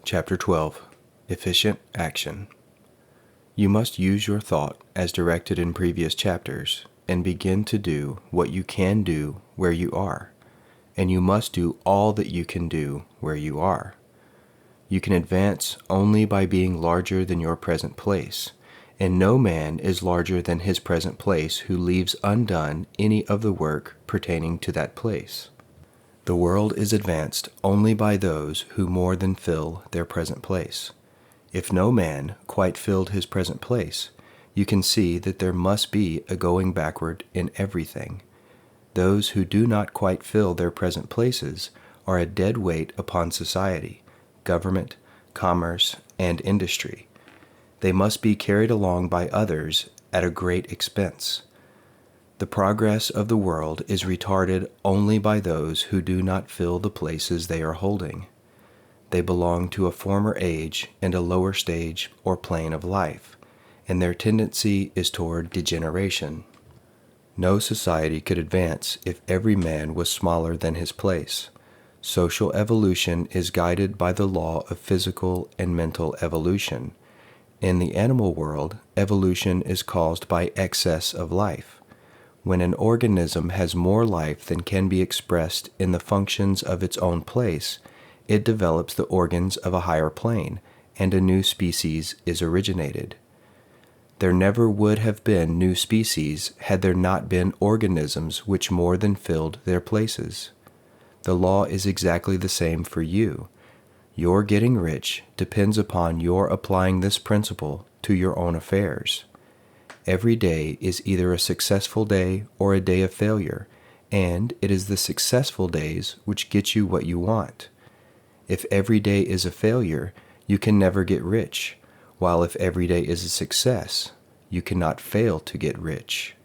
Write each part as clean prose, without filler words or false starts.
Chapter 12. Efficient Action. You must use your thought as directed in previous chapters and begin to do what you can do where you are, and you must do all that you can do where you are. You can advance only by being larger than your present place, and no man is larger than his present place who leaves undone any of the work pertaining to that place. The world is advanced only by those who more than fill their present place. If no man quite filled his present place, you can see that there must be a going backward in everything. Those who do not quite fill their present places are a dead weight upon society, government, commerce, and industry. They must be carried along by others at a great expense. The progress of the world is retarded only by those who do not fill the places they are holding. They belong to a former age and a lower stage or plane of life, and their tendency is toward degeneration. No society could advance if every man was smaller than his place. Social evolution is guided by the law of physical and mental evolution. In the animal world, evolution is caused by excess of life. When an organism has more life than can be expressed in the functions of its own place, it develops the organs of a higher plane, and a new species is originated. There never would have been new species had there not been organisms which more than filled their places. The law is exactly the same for you. Your getting rich depends upon your applying this principle to your own affairs. Every day is either a successful day or a day of failure, and it is the successful days which get you what you want. If every day is a failure, you can never get rich, while if every day is a success, you cannot fail to get rich.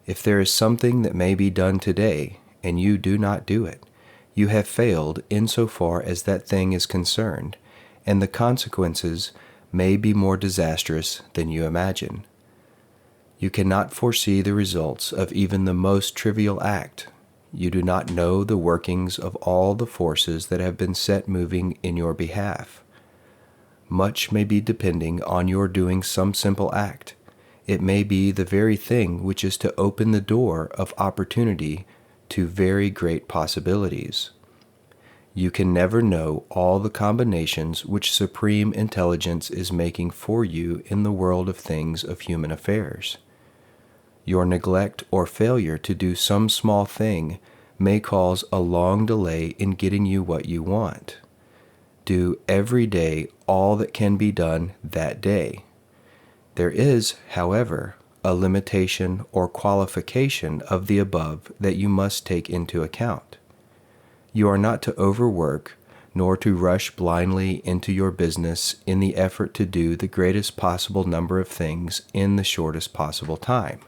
If there is something that may be done today, and you do not do it, you have failed insofar as that thing is concerned, and the consequences may be more disastrous than you imagine. You cannot foresee the results of even the most trivial act. You do not know the workings of all the forces that have been set moving in your behalf. Much may be depending on your doing some simple act. It may be the very thing which is to open the door of opportunity to very great possibilities. You can never know all the combinations which supreme intelligence is making for you in the world of things of human affairs. Your neglect or failure to do some small thing may cause a long delay in getting you what you want. Do every day all that can be done that day. There is, however, a limitation or qualification of the above that you must take into account. You are not to overwork, nor to rush blindly into your business in the effort to do the greatest possible number of things in the shortest possible time.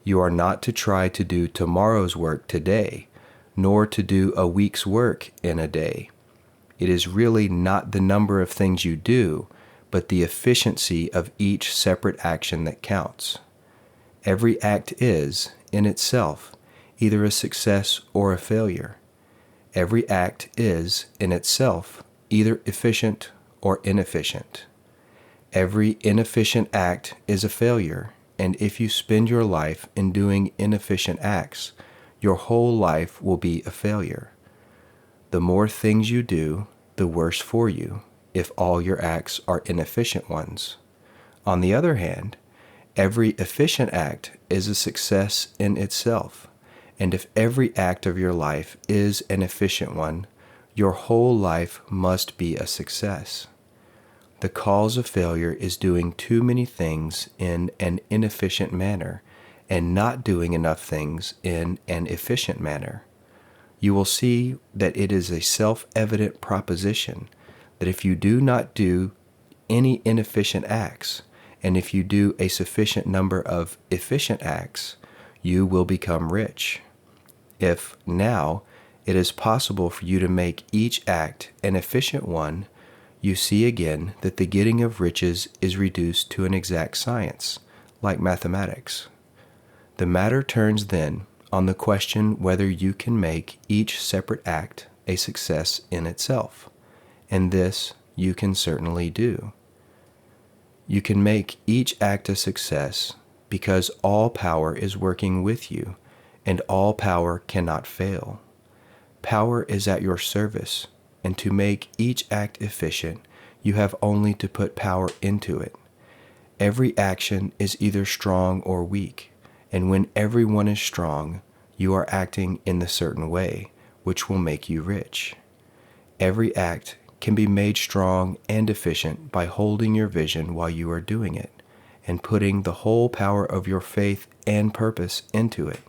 You are not to try to do tomorrow's work today, nor to do a week's work in a day. It is really not the number of things you do, but the efficiency of each separate action that counts. Every act is, in itself, either a success or a failure. Every act is, in itself, either efficient or inefficient. Every inefficient act is a failure, and if you spend your life in doing inefficient acts, your whole life will be a failure. The more things you do, the worse for you, if all your acts are inefficient ones. On the other hand, every efficient act is a success in itself, and if every act of your life is an efficient one, your whole life must be a success. The cause of failure is doing too many things in an inefficient manner and not doing enough things in an efficient manner. You will see that it is a self-evident proposition that if you do not do any inefficient acts, and if you do a sufficient number of efficient acts, you will become rich. If, now, it is possible for you to make each act an efficient one, you see again that the getting of riches is reduced to an exact science, like mathematics. The matter turns then on the question whether you can make each separate act a success in itself, and this you can certainly do. You can make each act a success because all power is working with you, and all power cannot fail. Power is at your service, and to make each act efficient, you have only to put power into it. Every action is either strong or weak, and when everyone is strong, you are acting in the certain way, which will make you rich. Every act can be made strong and efficient by holding your vision while you are doing it, and putting the whole power of your faith and purpose into it.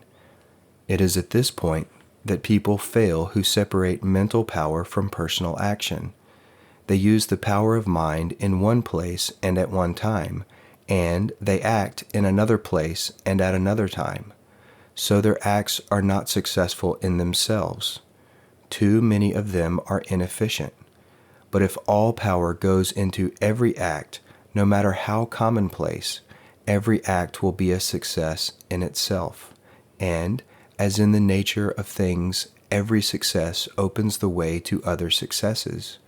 It is at this point that people fail who separate mental power from personal action. They use the power of mind in one place and at one time, and they act in another place and at another time. So their acts are not successful in themselves. Too many of them are inefficient. But if all power goes into every act, no matter how commonplace, every act will be a success in itself. And, as in the nature of things, every success opens the way to other successes.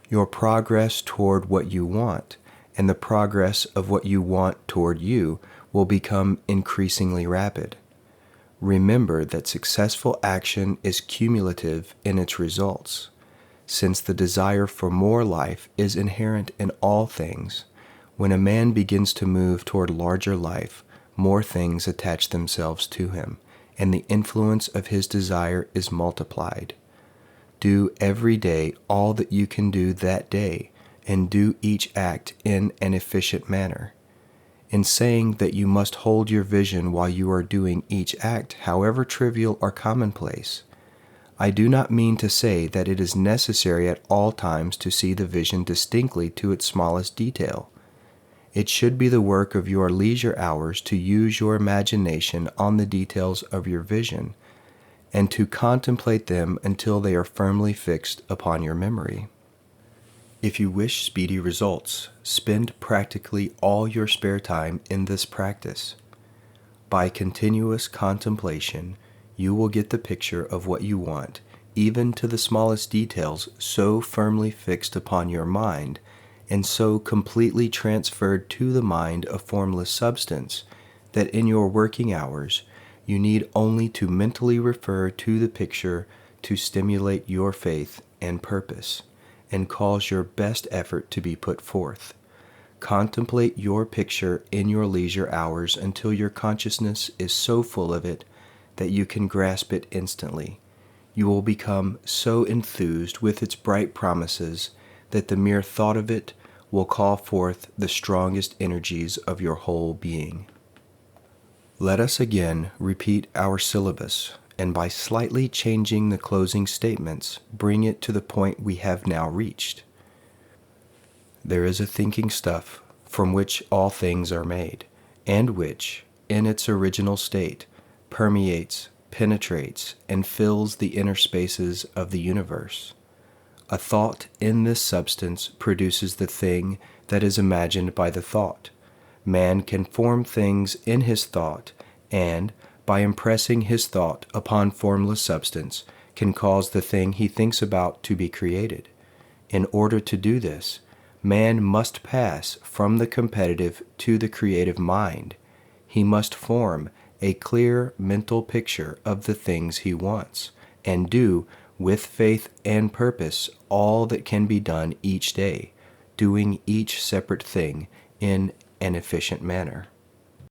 Your progress toward what you want, and the progress of what you want toward you, will become increasingly rapid. Remember that successful action is cumulative in its results. Since the desire for more life is inherent in all things, when a man begins to move toward larger life, more things attach themselves to him, and the influence of his desire is multiplied. Do every day all that you can do that day, and do each act in an efficient manner. In saying that you must hold your vision while you are doing each act, however trivial or commonplace, I do not mean to say that it is necessary at all times to see the vision distinctly to its smallest detail. It should be the work of your leisure hours to use your imagination on the details of your vision, and to contemplate them until they are firmly fixed upon your memory. If you wish speedy results, spend practically all your spare time in this practice. By continuous contemplation, you will get the picture of what you want, even to the smallest details, so firmly fixed upon your mind, and so completely transferred to the mind a formless substance, that in your working hours you need only to mentally refer to the picture to stimulate your faith and purpose, and cause your best effort to be put forth. Contemplate your picture in your leisure hours until your consciousness is so full of it that you can grasp it instantly. You will become so enthused with its bright promises that the mere thought of it will call forth the strongest energies of your whole being. Let us again repeat our syllabus, and by slightly changing the closing statements, bring it to the point we have now reached. There is a thinking stuff from which all things are made, and which, in its original state, permeates, penetrates, and fills the inner spaces of the universe. A thought in this substance produces the thing that is imagined by the thought. Man can form things in his thought, and, by impressing his thought upon formless substance, can cause the thing he thinks about to be created. In order to do this, man must pass from the competitive to the creative mind. He must form a clear mental picture of the things he wants, and do, with faith and purpose, all that can be done each day, doing each separate thing in an efficient manner.